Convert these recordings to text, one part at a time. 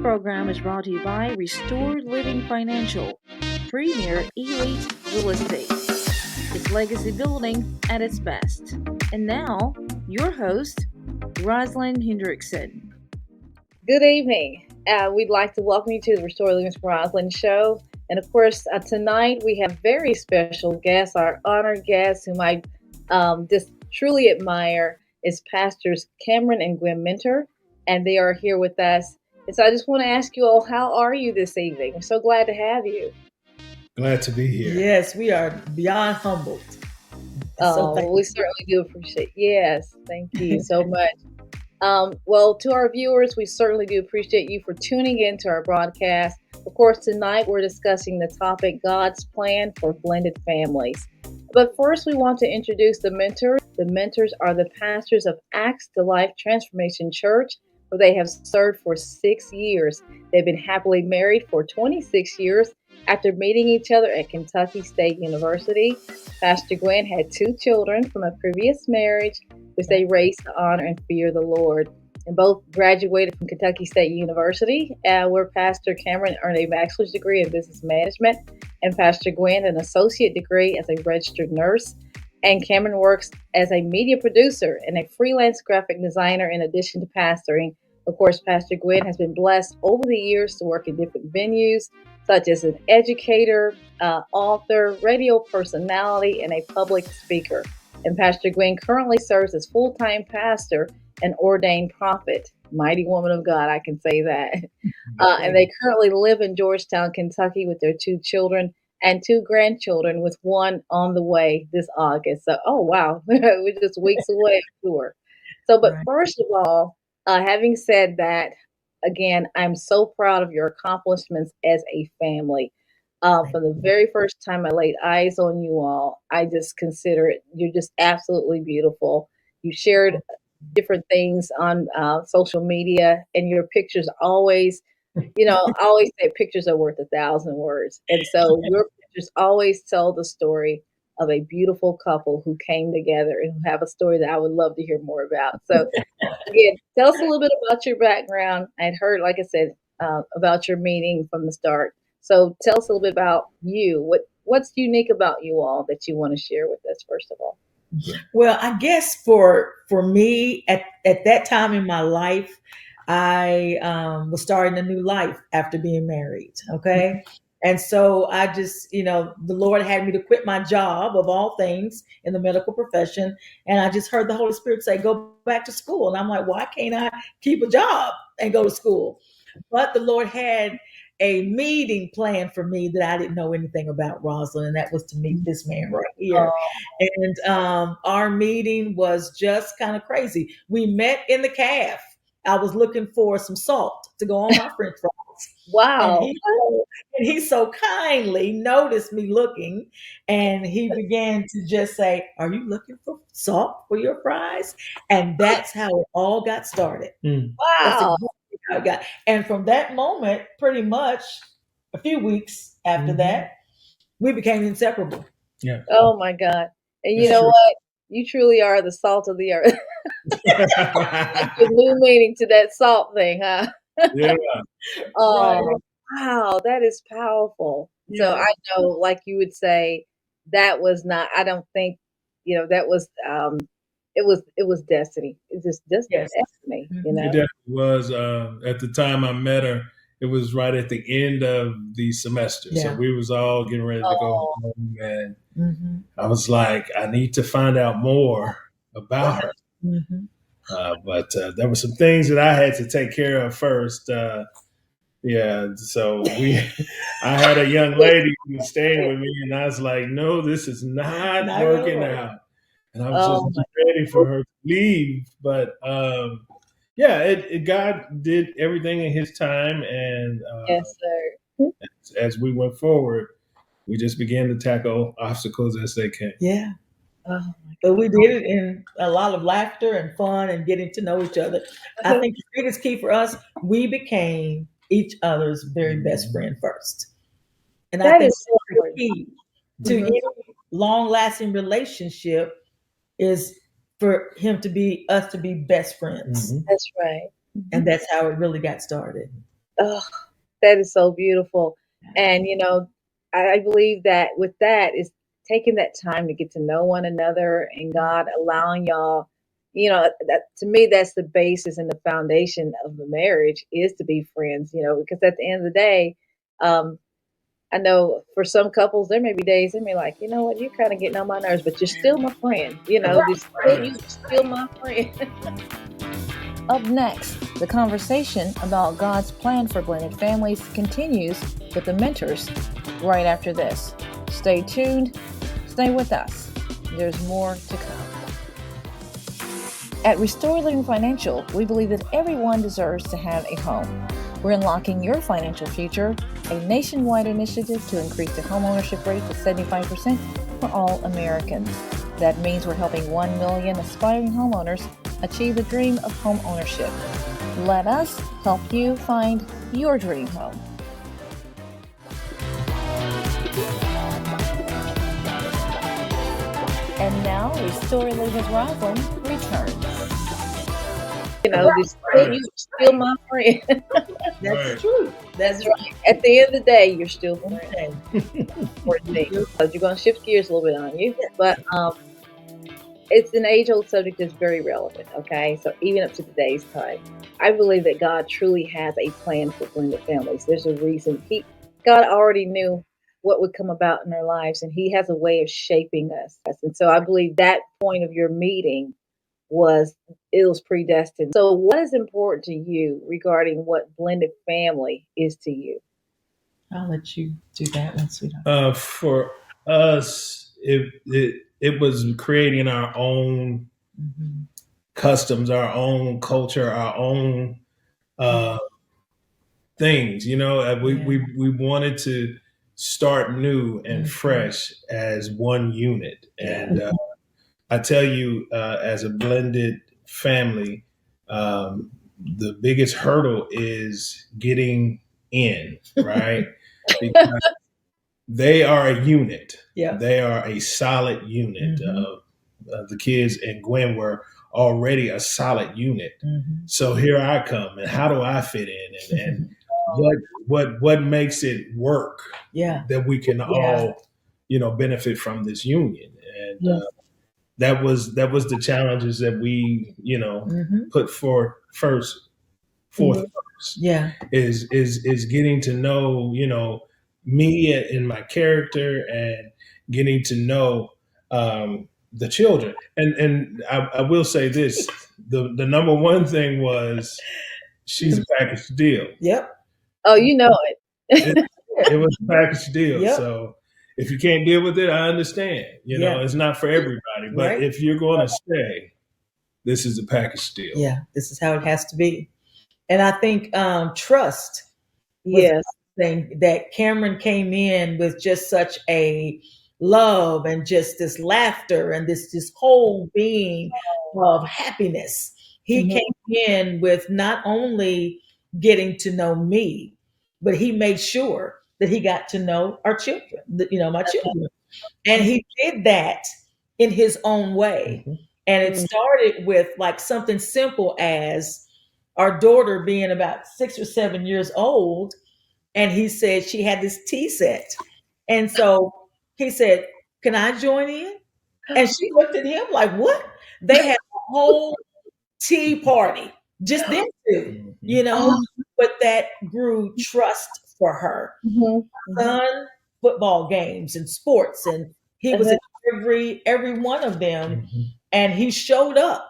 program is brought to you by Restored Living Financial, Premier Elite Real Estate. It's legacy building at its best. And now, your host, Roslyn Hendrickson. Good evening. We'd like to welcome you to the Restore Living with Roslyn show. And of course, tonight we have very special guests, our honored guests whom I just truly admire is Pastors Cameron and Gwin Mentor, and they are here with us. And so I just want to ask you all, how are you this evening? I'm so glad to have you. Glad to be here. Yes, we are beyond humbled. We certainly do appreciate. Yes, thank you so much. Well, to our viewers, we certainly do appreciate you for tuning in to our broadcast. Of course, tonight we're discussing the topic, God's plan for blended families. But first, we want to introduce the mentors. The mentors are the pastors of Acts to Life Transformation Church, where they have served for 6 years. They've been happily married for 26 years after meeting each other at Kentucky State University. Pastor Gwin had 2 children from a previous marriage, which they raised to honor and fear the Lord. And both graduated from Kentucky State University, where Pastor Cameron earned a bachelor's degree in business management, and Pastor Gwin an associate degree as a registered nurse. And Cameron works as a media producer and a freelance graphic designer in addition to pastoring. Of course, Pastor Gwin has been blessed over the years to work in different venues, such as an educator, author, radio personality, and a public speaker. And Pastor Gwin currently serves as full-time pastor and ordained prophet. Mighty woman of God, I can say that. And they currently live in Georgetown, Kentucky with their 2 children and 2 grandchildren, with one on the way this August. So, oh, wow, we're just weeks away, I'm sure. So, but first of all, having said that, again, I'm so proud of your accomplishments as a family. From the very first time I laid eyes on you all, I just consider it, you're just absolutely beautiful. You shared different things on social media, and your pictures always, I always say pictures are worth 1,000 words. And so your pictures always tell the story of a beautiful couple who came together and who have a story that I would love to hear more about. So again, tell us a little bit about your background. I'd heard, like I said, about your meeting from the start. So tell us a little bit about you. What's unique about you all that you want to share with us, first of all? Well, I guess for me at that time in my life, I was starting a new life after being married. Okay. And so I just, the Lord had me to quit my job of all things in the medical profession. And I just heard the Holy Spirit say, go back to school. And I'm like, why can't I keep a job and go to school? But the Lord had a meeting planned for me that I didn't know anything about, Roslyn, and that was to meet this man right here. And our meeting was just kind of crazy. We met in the caf. I was looking for some salt to go on my French fries. Wow. And he so kindly noticed me looking, and he began to just say, are you looking for salt for your fries? And that's how it all got started. Wow. And from that moment, pretty much a few weeks after that, we became inseparable. Yeah. Oh my God. And you know what? You truly are the salt of the earth. That's the new meaning to that salt thing, huh? Yeah. Oh, wow. That is powerful. Yeah. So I know, like you would say, that was not, I don't think, that was, it was destiny. It's just Yes. destiny, It definitely was. At the time I met her, it was right at the end of the semester. Yeah. So we was all getting ready to go home, and I was like, I need to find out more about her. But there were some things that I had to take care of first. So I had a young lady who was staying with me, and I was like, no, this is not working out. And I was just ready for her to leave. But God did everything in His time, and yes, sir. as we went forward, we just began to tackle obstacles as they came. Yeah. Oh, but we did it in a lot of laughter and fun and getting to know each other. I think the biggest key for us, we became each other's very best friend first. And I think is so the key to any long-lasting relationship is for us to be best friends. That's right. And that's how it really got started. Oh, that is so beautiful. And I believe that with that is taking that time to get to know one another and God allowing y'all, that to me that's the basis and the foundation of the marriage is to be friends, because at the end of the day, um, I know for some couples there may be days they may like, you know what, you're kind of getting on my nerves, but you're still my friend. You're still my friend. Up next, the conversation about God's plan for blended families continues with the mentors right after this. Stay tuned, stay with us. There's more to come. At Restore Living Financial, we believe that everyone deserves to have a home. We're unlocking your financial future, a nationwide initiative to increase the homeownership rate to 75% for all Americans. That means we're helping 1 million aspiring homeowners achieve the dream of home ownership. Let us help you find your dream home. And now, Restore Living's Roslyn returns. You're still my friend. That's true. That's right. At the end of the day, you're still my friend. You're going to shift gears a little bit on you, but it's an age-old subject that's very relevant, okay? So even up to today's time, I believe that God truly has a plan for blended families. There's a reason. God already knew what would come about in our lives, and He has a way of shaping us. And so I believe that point of your meeting was predestined. So what is important to you regarding what blended family is to you? I'll let you do that one, sweetheart. For us, it was creating our own customs, our own culture, our own things. We wanted to start new and fresh as one unit. And I tell you, as a blended family, the biggest hurdle is getting in, right? Because they are a unit. Yeah. They are a solid unit. The kids and Gwin were already a solid unit. So here I come, and how do I fit in? And what makes it work? Yeah. That we can all, benefit from this union. And that was the challenges that we, put forth first. Yeah. Is getting to know, me and my character, and getting to know the children. And I will say this, the number one thing was she's a package deal. Yep. Oh, you know it. It was a package deal. Yep. So if you can't deal with it, I understand. It's not for everybody. But if you're going to stay, this is a package deal. Yeah, this is how it has to be. And I think trust was the thing that Cameron came in with, just such a love and just this laughter and this whole being of happiness. He came in with not only getting to know me, but he made sure that he got to know our children, my children. And he did that in his own way. And it started with like something simple as our daughter being about 6 or 7 years old. And he said she had this tea set. And so he said, "Can I join in?" And she looked at him like, "What?" They had a whole tea party, just them two, but that grew trust for her. Son, football games and sports, and he was at every one of them, and he showed up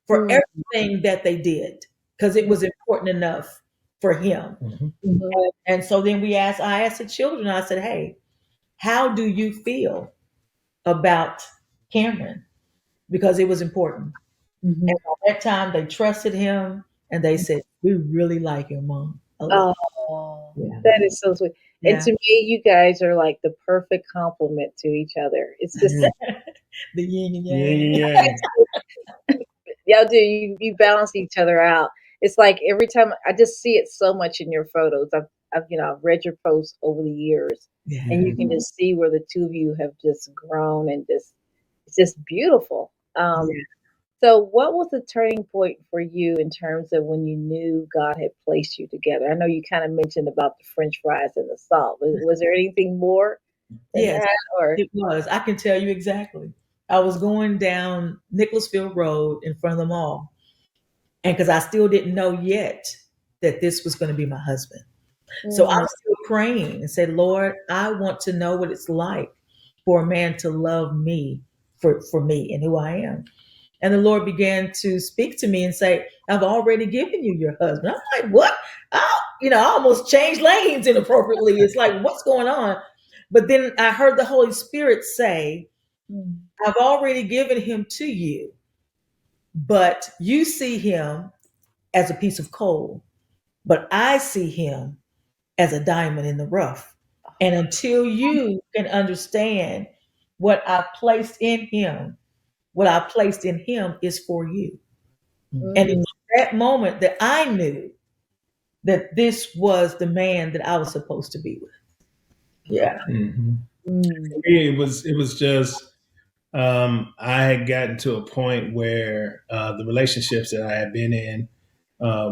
for everything that they did because it was important enough for him. And so then I asked the children, I said, "Hey, how do you feel about Cameron?" Because it was important. And at that time, they trusted him, and they said, "We really like him, Mom." That is so sweet. Yeah. And to me, you guys are like the perfect complement to each other. It's just the yin and yang. Y'all do. You balance each other out. It's like every time I just see it so much in your photos. I've read your posts over the years, and you can just see where the two of you have just grown, and it's just beautiful. So, what was the turning point for you in terms of when you knew God had placed you together? I know you kind of mentioned about the French fries and the salt. Was there anything more than Yes, that, or? it was. I can tell you exactly. I was going down Nicholasville Road in front of the mall, and because I still didn't know yet that this was going to be my husband. So I Mm, was still praying and said, Lord, I want to know what it's like for a man to love me for me and who I am. And the Lord began to speak to me and say, I've already given you your husband. I'm like, what? I almost changed lanes inappropriately. It's like, what's going on? But then I heard the Holy Spirit say, mm, I've already given him to you, but you see him as a piece of coal, but I see him as a diamond in the rough. And until you can understand what I placed in him, what I placed in him is for you. And it mm, was that moment that I knew that this was the man that I was supposed to be with. Yeah. Mm-hmm. mm, It was just I had gotten to a point where the relationships that I had been in,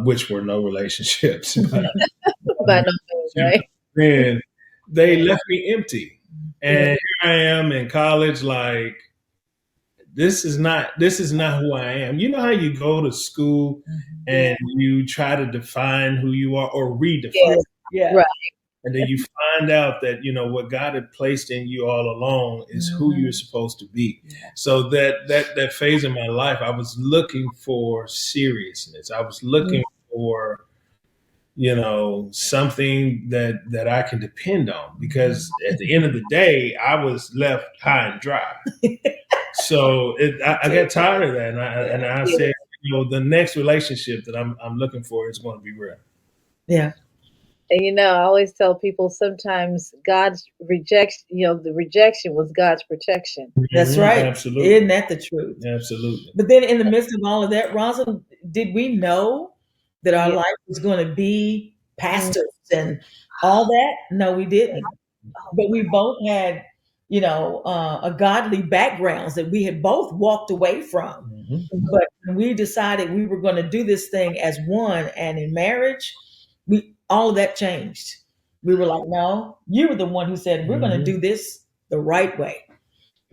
which were no relationships, but by no means, right? then they Yeah. left me empty. Yeah. And here I am in college, like this is not who I am. You know how you go to school Mhm. and you try to define who you are or redefine, Yeah. Yes, Yeah. right. and then you find out that what God had placed in you all along is who you're Mhm. supposed to be. Yeah. So that phase in my life, I was looking for seriousness. I was Mm, looking for something that I can depend on, because at the end of the day, I was left high and dry. So I got tired of that, and I yeah. said, the next relationship that I'm looking for is going to be real. Yeah. And I always tell people sometimes God's rejection, the rejection was God's protection. That's right. Isn't Absolutely, that the truth? absolutely. But then in the midst of all of that, Rosalind, did we know that our Yeah. life was going to be Mm, pastors and all that? No, we didn't. oh, But we both had, a godly backgrounds that we had both walked away from. Hmm. mhm. But when we decided we were going to do this thing as one and in marriage, we all of that changed. We were like, no, you were the one who said we're going to do Hmm. this the right way.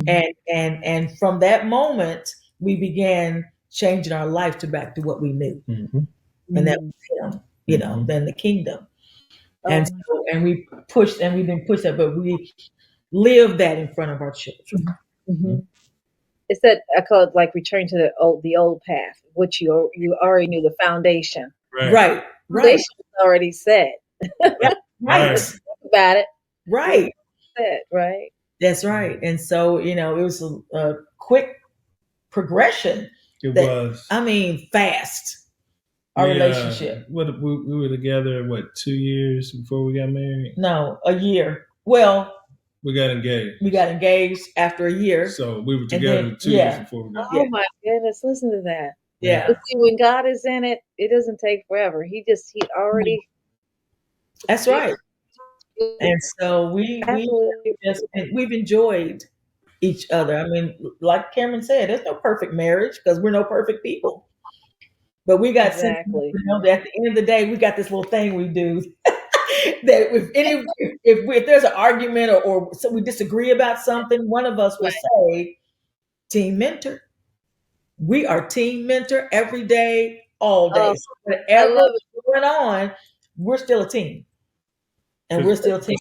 Mhm. And from that moment, we began changing our life to back to what we knew, Hmm. and that Mm. was him, Hmm. then the kingdom. Oh And my. so, and we pushed, and we didn't push that, but we lived that in front of our children. Mhm. It's that I call it like return to the old path, which you already knew the foundation. Right, Right, right, Foundation was already set. yeah, right, right. Let's think about it. It was right. set, right? That's right. And so, it was a quick progression It that, was. I mean, fast, our We relationship. we were together, what, 2 years before we got married. No, a year. Well, We got engaged, we got engaged after a year. so we were And together then, 2 years yeah, before we got yeah, Oh married. my goodness, listen to that. Yeah. But yeah. see, when God is in it, it doesn't take forever. He already That's right. And so we absolutely. just, we've enjoyed each other. I mean, like Cameron said, there's no perfect marriage because we're no perfect people. But we got sense, Exactly. that at the end of the day, we got this little thing we do that if there's an argument or so we disagree about something, one of us will Right. say, "Team mentor." We are team mentor every day, all day. Oh, So I whatever love it. is going on, we're still a team, and we're Because still a team.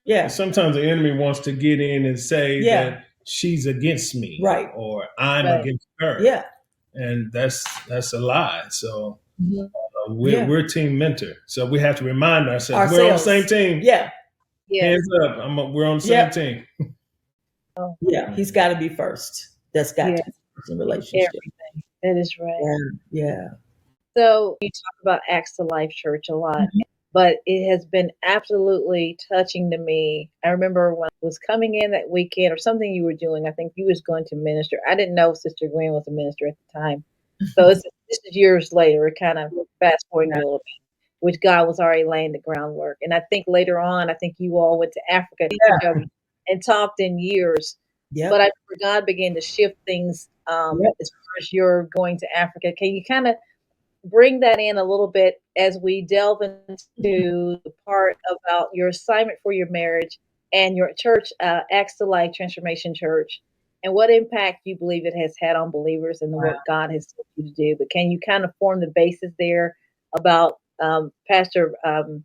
Yeah, sometimes the enemy wants to get in and say yeah, that she's against me right, or I'm Right. against her, yeah, and that's a lie. So Mhm. we're, yeah. we're team mentor. So we have to remind ourselves we're on the same Ourselves. team. Yeah, Yes. Hands up! We're on the same yep, team. Oh, yeah. He's got to be first. That's got yeah. to be first in relationship. Everything. That is right. Yeah, yeah. So you talk about Acts to Life Church a lot, Mhm. but it has been absolutely touching to me. I remember when I was coming in that weekend or something you were doing. I think you was going to minister. I didn't know Sister Gwin was a minister at the time. So this is years later. We're kind of fast forwarding a little bit, which God was already laying the groundwork. And I think later on, I think you all went to Africa Yeah, together and talked in years But I remember God began to shift things as far as you're going to Africa. Can you kind of bring that in a little bit as we delve into the part about your assignment for your marriage and your church, Acts to Life Transformation Church, and what impact you believe it has had on believers and the work God has told you to do? But can you kind of form the basis there about Pastor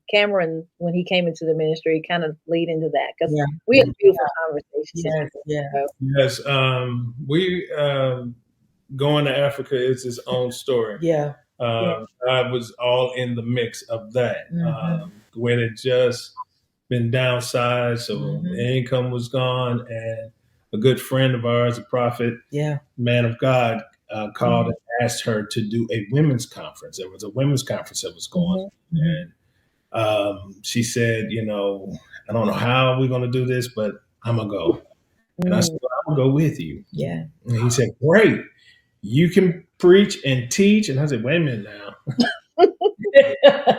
Cameron when he came into the ministry, kind of lead into that? Because we had a beautiful conversation. Yes. We going to Africa is his own story. I was all in the mix of that. Gwin had just been downsized, so the income was gone, and a good friend of ours, a prophet, man of God, called and asked her to do a women's conference. There was a women's conference that was going on, and she said, I don't know how we're going to do this, but I'm going to go. And I said, well, I'm going to go with you. And he said, great. You can preach and teach. And I said, wait a minute now.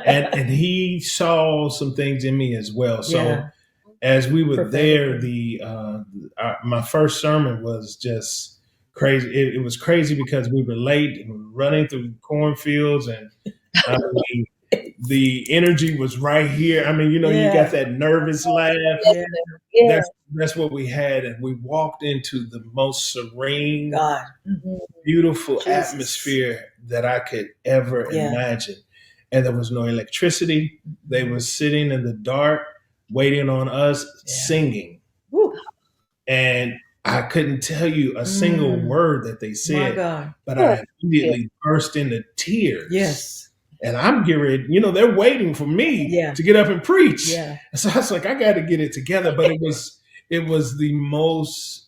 and he saw some things in me as well. So as we were there, my first sermon was just crazy. It was crazy because we were late and running through cornfields, and I mean, the energy was right here. I mean, you got that nervous laugh. That's what we had. And we walked into the most serene, beautiful atmosphere that I could ever imagine. And there was no electricity. They were sitting in the dark, waiting on us, singing. And I couldn't tell you a single word that they said, but I immediately burst into tears. And I'm getting, they're waiting for me to get up and preach. And so I was like, I got to get it together. But it was the most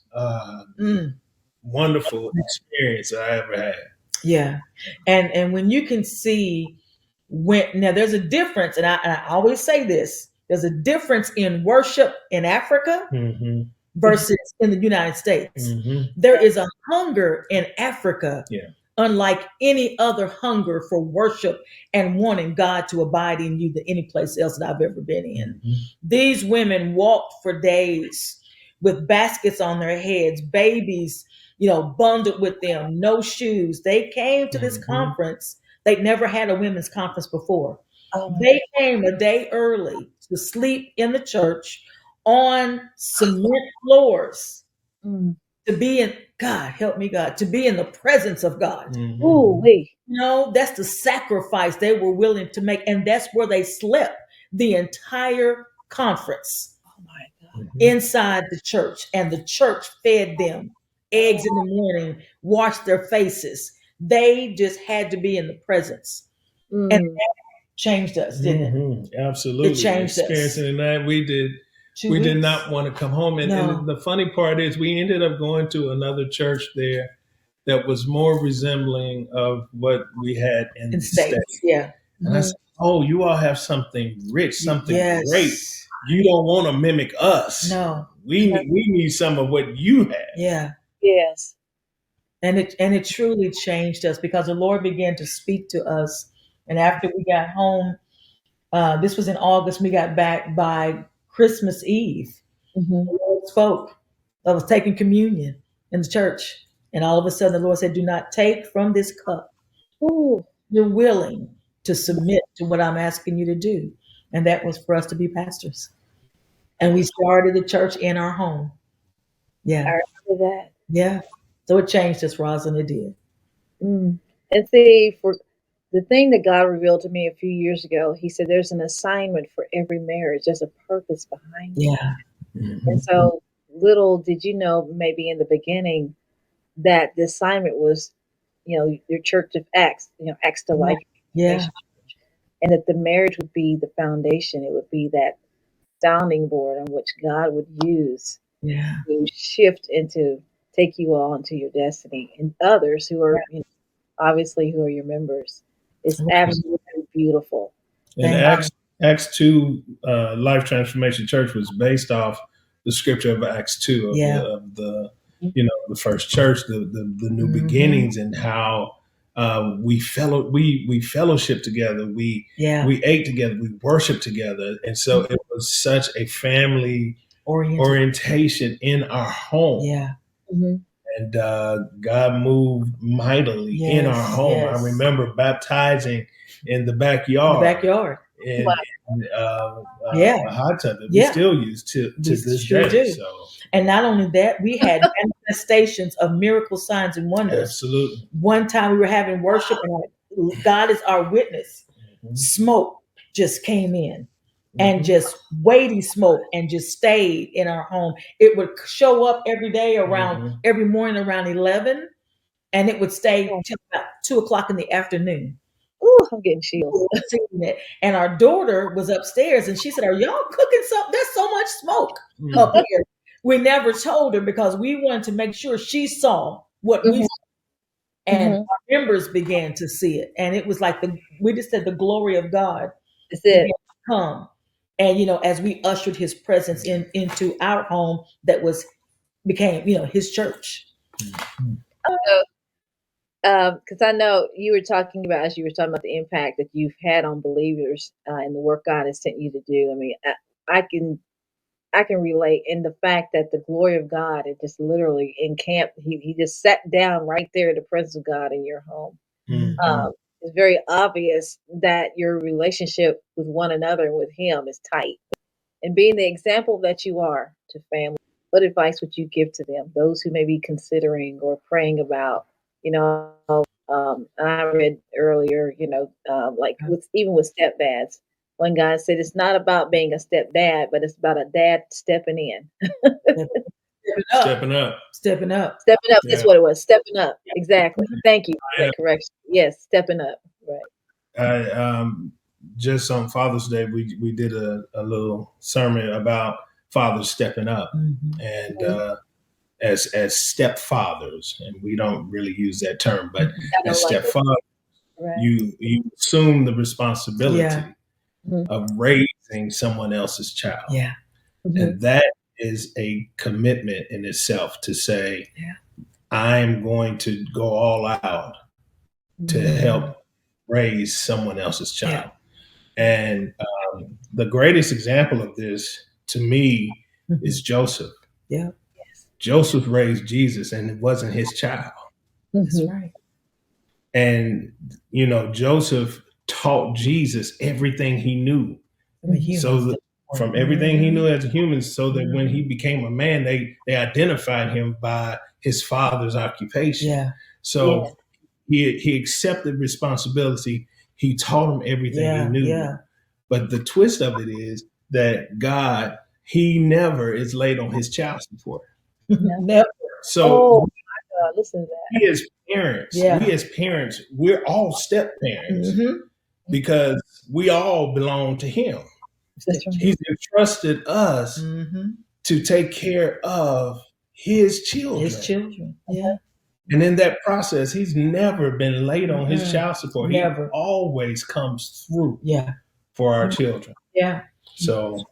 wonderful experience that I ever had. And when you can see now there's a difference, and I always say this, there's a difference in worship in Africa versus in the United States. There is a hunger in Africa unlike any other hunger for worship and wanting God to abide in you than any place else that I've ever been in. These women walked for days with baskets on their heads, babies, bundled with them, no shoes. They came to this conference. They'd never had a women's conference before. They came a day early to sleep in the church on cement floors to be in, God, help me, God, to be in the presence of God. That's the sacrifice they were willing to make. And that's where they slept the entire conference. Inside the church. And the church fed them eggs in the morning, washed their faces. They just had to be in the presence. And that changed us, didn't it? Absolutely. It changed us. Experiencing that, we did not want to come home. And the funny part is we ended up going to another church there that was more resembling of what we had in the States. And I said, oh, you all have something rich, something great. You don't want to mimic us. No. We need some of what you have. And it truly changed us because the Lord began to speak to us. And after we got home, this was in August, we got back by Christmas Eve. The Lord spoke. I was taking communion in the church. And all of a sudden the Lord said, do not take from this cup. You're willing to submit to what I'm asking you to do. And that was for us to be pastors. And we started the church in our home. I remember that. So it changed us, Roslyn, it did. And see, for the thing that God revealed to me a few years ago, he said, there's an assignment for every marriage. There's a purpose behind it. And so little did you know, maybe in the beginning, that the assignment was, your church of Acts, Acts to Life. And that the marriage would be the foundation. It would be that sounding board on which God would use to shift into, take you all into your destiny. And others who are, obviously, who are your members. It's absolutely beautiful. And Acts 2 Life Transformation Church was based off the scripture of Acts 2 of the the first church, the new beginnings, and how we fellowship together, we ate together, we worshiped together, and so it was such a family orientation in our home. Mm-hmm. And God moved mightily in our home. Yes. I remember baptizing in the backyard. In a hot tub that we still use to this day. So, and not only that, we had manifestations of miracle signs and wonders. Absolutely. One time we were having worship, and God is our witness. Mm-hmm. Smoke just came in. And just weighty smoke, and just stayed in our home. It would show up every day around every morning around 11, and it would stay till about 2:00 in the afternoon. Ooh, I'm getting chills. And our daughter was upstairs, and she said, "Are y'all cooking something? There's so much smoke up here." We never told her because we wanted to make sure she saw what we saw. And our members began to see it, and it was like we just said the glory of God began to come. And as we ushered His presence into our home, that became His church. Because I know you were talking about, as you were talking about the impact that you've had on believers and the work God has sent you to do. I mean, I can relate in the fact that the glory of God, it just literally encamped. He just sat down right there in the presence of God in your home. It's very obvious that your relationship with one another and with Him is tight. And being the example that you are to family, what advice would you give to them, those who may be considering or praying about, I read earlier, like even with stepdads, one guy said it's not about being a stepdad, but it's about a dad stepping in. Stepping up. That's what it was. Stepping up. Exactly. Thank you for that correction. Yes, stepping up. Right. Just on Father's Day, we did a little sermon about fathers stepping up, and as stepfathers, and we don't really use that term, but as stepfathers, you assume the responsibility of raising someone else's child. Yeah. And that is a commitment in itself to say, I'm going to go all out to help raise someone else's child. And the greatest example of this to me is Joseph. Yeah. Joseph raised Jesus, and it wasn't his child. That's right. And, Joseph taught Jesus everything he knew. From everything he knew as a human, so that when he became a man, they identified him by his father's occupation. Yeah. So he accepted responsibility. He taught him everything he knew. Yeah. But the twist of it is that God, He never is late on His child support. Never. So listen to that. We as parents, we're all step parents because we all belong to Him. He's entrusted us to take care of His children. Yeah. And in that process, He's never been late on His child support. Never. He always comes through for our children. Yeah. So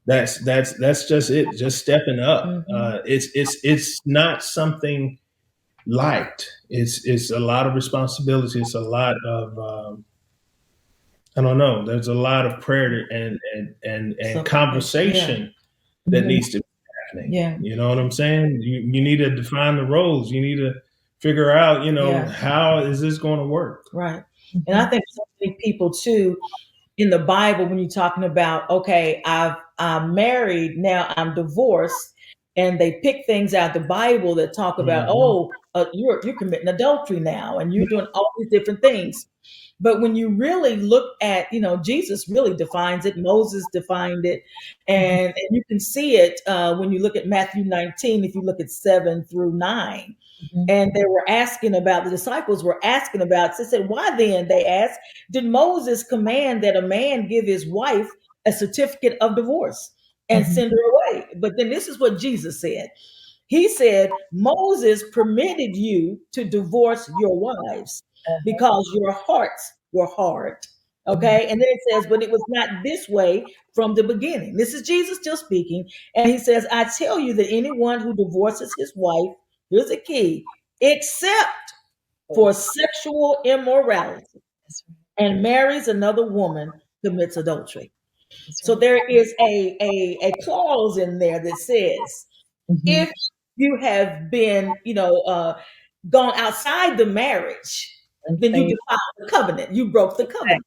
that's just it. Just stepping up. It's not something light. It's a lot of responsibility. It's a lot of I don't know. There's a lot of prayer and conversation that needs to be happening. Yeah. You know what I'm saying? You need to define the roles. You need to figure out, how is this going to work? Right. And I think so many people too, in the Bible, when you're talking about, okay, I'm married, now I'm divorced, and they pick things out of the Bible that talk about, you're committing adultery now, and you're doing all these different things. But when you really look at, Jesus really defines it. Moses defined it. And you can see it when you look at Matthew 19, if you look at 7 through 9. And they were asking about, the disciples were asking about, they said, why then, they asked, did Moses command that a man give his wife a certificate of divorce and send her away? But then this is what Jesus said. He said, Moses permitted you to divorce your wives because your hearts were hard. Okay. And then it says, but it was not this way from the beginning. This is Jesus still speaking. And he says, I tell you that anyone who divorces his wife, here's a key, except for sexual immorality and marries another woman, commits adultery. So there is a clause in there that says, if you have been, gone outside the marriage, then you defiled the covenant. You broke the covenant,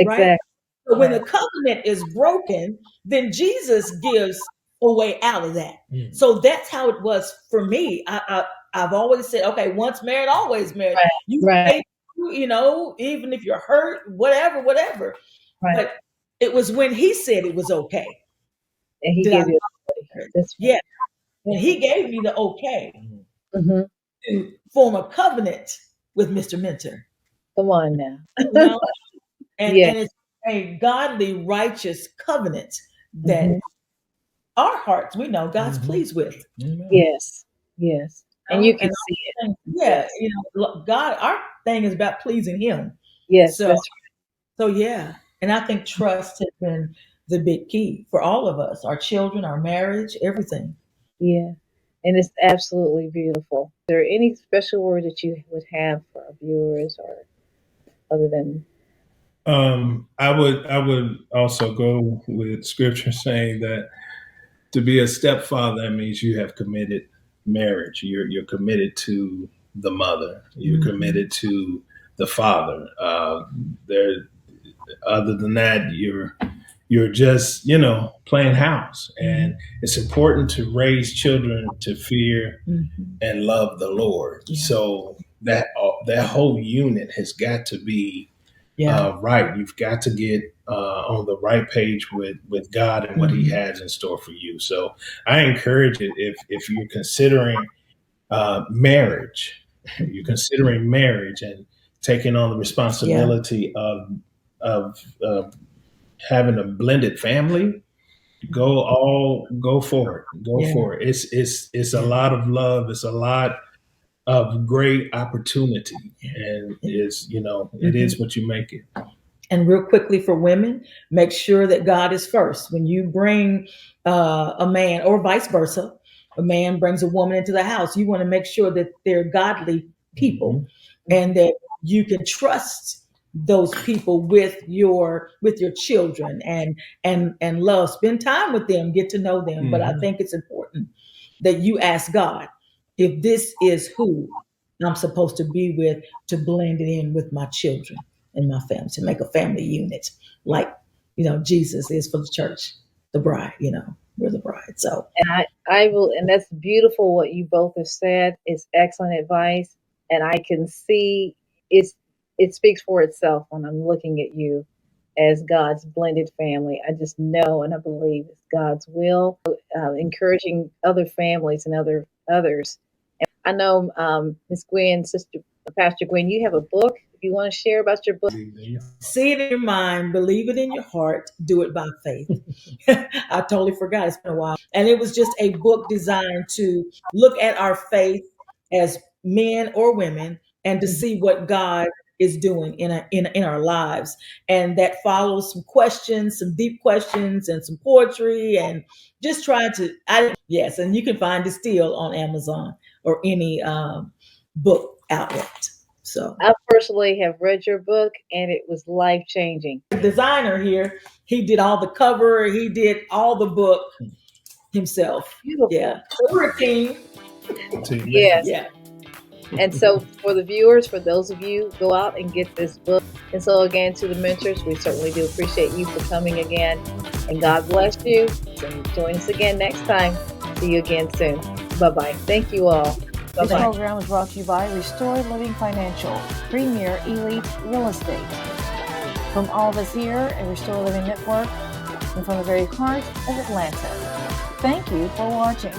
right? Exactly. So when the covenant is broken, then Jesus gives a way out of that. So that's how it was for me. I've always said, okay, once married, always married. Right. You Right. stay, even if you're hurt, whatever. Right. But it was when he said it was okay. And he Did gave I? you that's Yeah. And he gave me the okay mm-hmm. to form a covenant with Mr. Mentor. Come on now. And it's a godly, righteous covenant that our hearts, we know God's pleased with. Yes. Yes. And you can see it. Yeah. God, our thing is about pleasing him. Yes. So, that's right. So yeah. And I think trust has been the big key for all of us, our children, our marriage, everything. Yeah. And it's absolutely beautiful. Is there any special word that you would have for our viewers, or other than? I would also go with scripture saying that to be a stepfather, that means you have committed marriage. You're committed to the mother. You're committed to the father. Other than that, you're just playing house. And it's important to raise children to fear and love the Lord. So that whole unit has got to be right. You've got to get on the right page with God and what He has in store for you. So I encourage it, if you're considering marriage, and taking on the responsibility of having a blended family. Go for it. Go for it. It's a lot of love. It's a lot of great opportunity, and it is what you make it. And real quickly for women, make sure that God is first. When you bring a man, or vice versa, a man brings a woman into the house, you want to make sure that they're godly people and that you can trust those people with your children and love. Spend time with them, get to know them. But I think it's important that you ask God if this is who I'm supposed to be with, to blend it in with my children and my family, to make a family unit like Jesus is for the church, the bride. We're the bride. So, and I will, and that's beautiful what you both have said. It's excellent advice, and I can see it speaks for itself when I'm looking at you as God's blended family. I just know and I believe it's God's will, encouraging other families and others. And I know Miss Gwin, Sister Pastor Gwin, you have a book. If you want to share about your book. See it in your mind, believe it in your heart, do it by faith. I totally forgot. It's been a while. And it was just a book designed to look at our faith as men or women and to see what God is doing in our lives. And that follows some questions, some deep questions, and some poetry, and just trying to, yes, and you can find it still on Amazon or any book outlet. So I personally have read your book, and it was life-changing. The designer here, he did all the cover, he did all the book himself. Beautiful. Yeah. We're a team. Yes. Yeah. And so for the viewers, for those of you, go out and get this book. And so again, to the mentors, we certainly do appreciate you for coming again. And God bless you. And join us again next time. See you again soon. Bye-bye. Thank you all. Bye-bye. This program is brought to you by Restore Living Financial, Premier Elite Real Estate. From all of us here at Restore Living Network and from the very heart of Atlanta, thank you for watching.